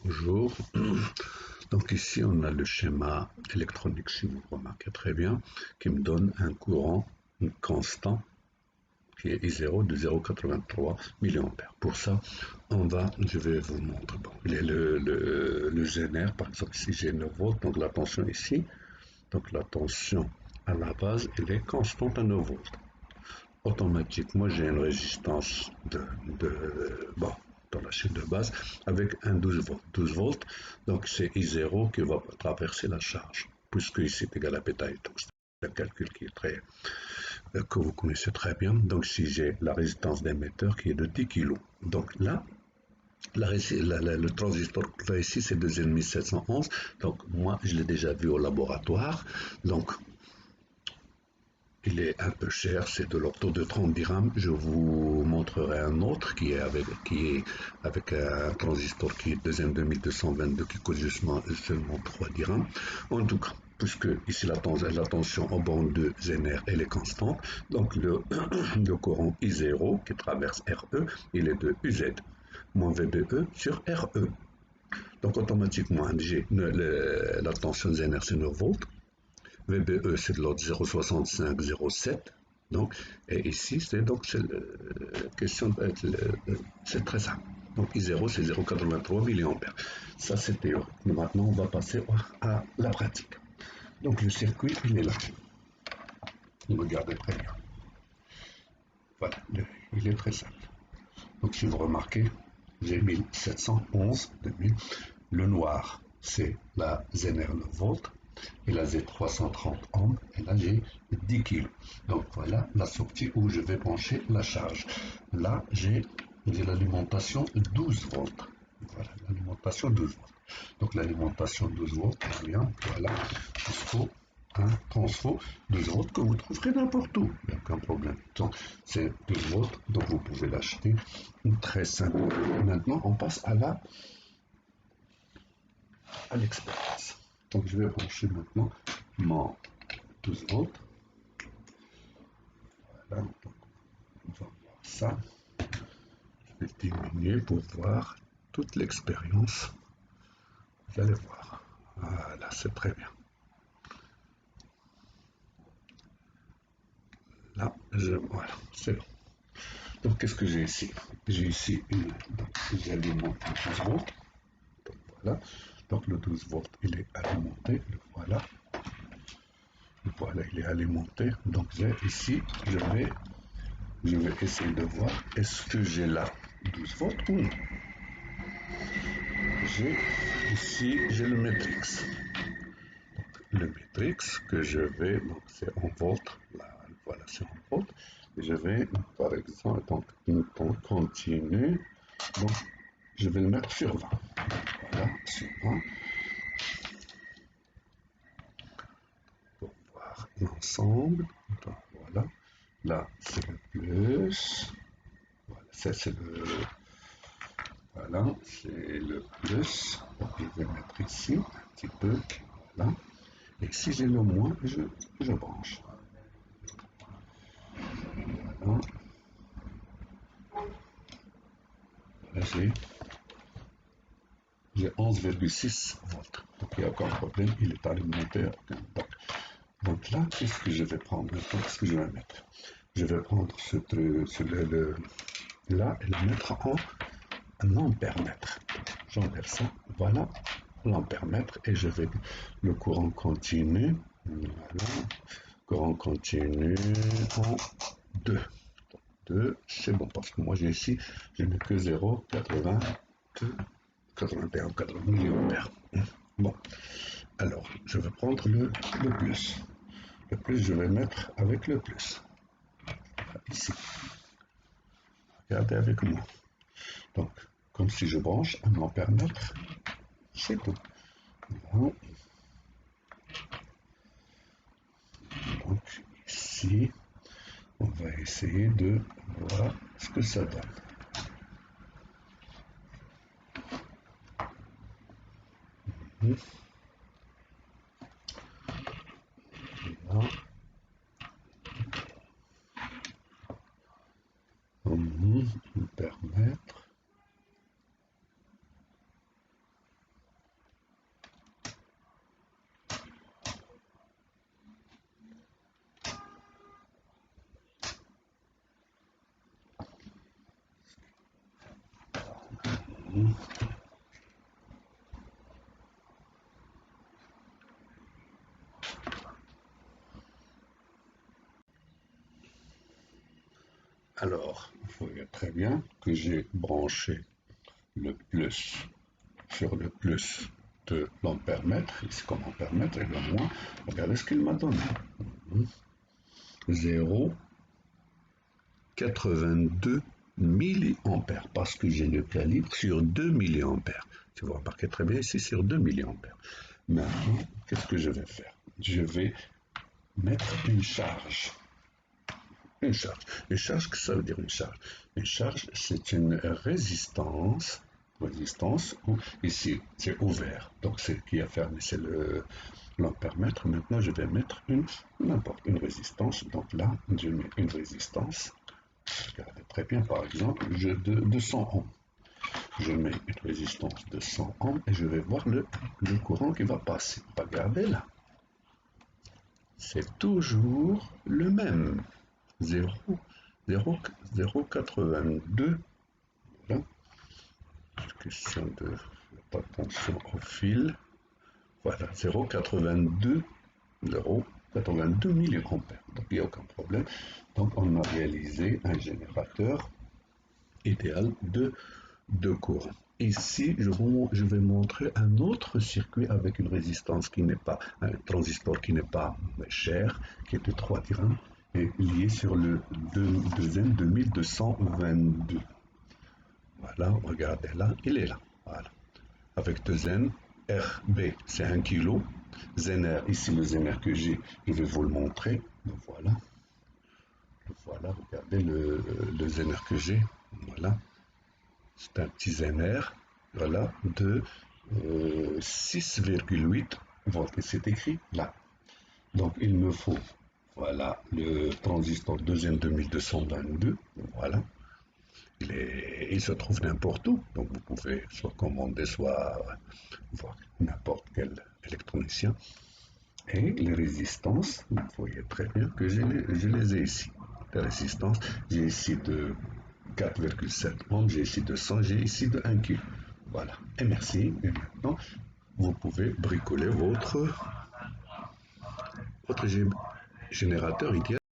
Bonjour. Donc ici on a le schéma électronique, si vous remarquez très bien, qui me donne un courant constant qui est I0 de 0,83 milliampères. Pour ça, je vais vous montrer. Bon, le GNR, par exemple, ici j'ai 9 volts, donc la tension ici, donc la tension à la base, elle est constante à 9 volts. Automatiquement, j'ai une résistance bon, dans la chaîne de base avec un 12 volts. 12 volts, donc c'est I0 qui va traverser la charge, puisque ici est égal à bêta et tout. C'est un calcul qui est que vous connaissez très bien. Donc si j'ai la résistance d'émetteur qui est de 10 kg, donc là, le transistor là ici c'est 2711, donc moi je l'ai déjà vu au laboratoire, donc il est un peu cher, c'est de l'ordre de 30 dirhams. Je vous montrerai un autre qui est avec un transistor qui est deuxième 2222 qui coûte seulement 3 dirhams. En tout cas, puisque ici la tension en bande de GNR elle est constante, donc le courant I0 qui traverse RE, il est de UZ moins VBE sur RE. Donc automatiquement, j'ai la tension GNR c'est 9 volts. VBE c'est de l'ordre 0,65-0,7. Donc, et ici, c'est question c'est très simple. Donc I0 c'est 0,83 milliampères. Ça c'est théorique. Mais maintenant on va passer à la pratique. Donc le circuit il est là. Vous regardez très bien. Voilà, il est très simple. Donc si vous remarquez, j'ai 1711 2000. Le noir c'est la ZNR 9 volts et la Z330 ohms, et là j'ai 10 kg. Donc voilà la sortie où je vais brancher la charge. Là j'ai l'alimentation 12 volts. Voilà l'alimentation 12 volts. Donc l'alimentation 12 volts, bien, voilà, jusqu'au transfo 12 volts que vous trouverez n'importe où, il n'y a aucun problème. Donc c'est 12 volts, donc vous pouvez l'acheter très simple. Maintenant on passe à l'expérience. Donc je vais brancher maintenant mon 12 volts. Voilà, donc on va voir ça. Je vais diminuer pour voir toute l'expérience. Vous allez voir. Voilà, c'est très bien. Là, voilà, c'est bon. Donc qu'est-ce que j'ai ici? J'ai ici j'alimente le 12 volts. Donc voilà. Donc le 12 volts, il est alimenté. Le voilà. Voilà, il est alimenté. Donc j'ai ici, je vais essayer de voir est-ce que j'ai là 12 volts ou non. J'ai ici, j'ai le matrix. Donc, le matrix que je vais, donc c'est en volts, là, voilà, c'est en volts. Et je vais, par exemple, donc, continue, donc je vais le mettre sur 20. Voilà, sur 20. Pour voir l'ensemble. Donc voilà, là c'est le plus. Voilà, c'est le. Voilà, c'est le plus. Donc je vais mettre ici un petit peu. Voilà. Et si j'ai le moins, je branche. Voilà. Là j'ai 11,6 volts. Donc il n'y a aucun problème, il est alimenté. Donc là, qu'est-ce que je vais prendre? Qu'est-ce que je vais mettre? Je vais prendre là et le mettre en un ampère-mètre. J'enlève ça, voilà l'ampère-mètre et je vais le courant continu. Voilà, courant continu en 2. 2, c'est bon parce que moi j'ai ici, je n'ai que 0,82, 81, 80 milliampères. Bon, alors je vais prendre le plus. Le plus, je vais mettre avec le plus. Ici. Regardez avec moi. Donc, comme si je branche un ampère-mètre, c'est tout. Voilà. Donc, ici, on va essayer de voir ce que ça donne. Là. Me permettre. Alors, vous voyez très bien que j'ai branché le plus sur le plus de l'ampère-mètre, ici comme ampère-mètre, et le moins, regardez ce qu'il m'a donné. 0,82 milliampères, parce que j'ai le calibre sur 2 milliampères. Si vous remarquez très bien ici, sur 2 milliampères. Maintenant, qu'est-ce que je vais faire? Je vais mettre une charge. Une charge. Une charge, qu'est-ce que ça veut dire une charge? Une charge, c'est une résistance. Résistance, où ici c'est ouvert, donc c'est qui a fermé, c'est l'ampère-mètre. Maintenant, je vais mettre n'importe une résistance. Donc là, je mets une résistance. Regardez très bien, par exemple, de 100 ohms. Je mets une résistance de 100 ohms et je vais voir le courant qui va passer. Regardez là. C'est toujours le même. 0,82. Voilà. Question de pas attention au fil. Voilà, 0,82 milliampères. Donc il n'y a aucun problème. Donc on a réalisé un générateur idéal de courant. Ici, je vais montrer un autre circuit avec une résistance qui n'est pas, un transistor qui n'est pas cher, qui est de 3 grammes, et lié sur le Zen 2222. Voilà, regardez là, il est là. Voilà. Avec deux Zen, RB c'est 1 kg, Zener, ici le Zener que j'ai, je vais vous le montrer. Donc voilà. Voilà, regardez le Zener que j'ai. Voilà. C'est un petit Zener, voilà, de 6,8 volts. Et c'est écrit là. Donc il me faut, voilà, le transistor deuxième 2222. Voilà. Il se trouve n'importe où. Donc vous pouvez soit commander, soit voir n'importe quel électronicien. Et les résistances, vous voyez très bien que je les ai ici. Les résistances, j'ai ici de 4,7 ohms, j'ai ici de 100, j'ai ici de 1 kg. Voilà. Et merci. Et maintenant, vous pouvez bricoler votre générateur idéal.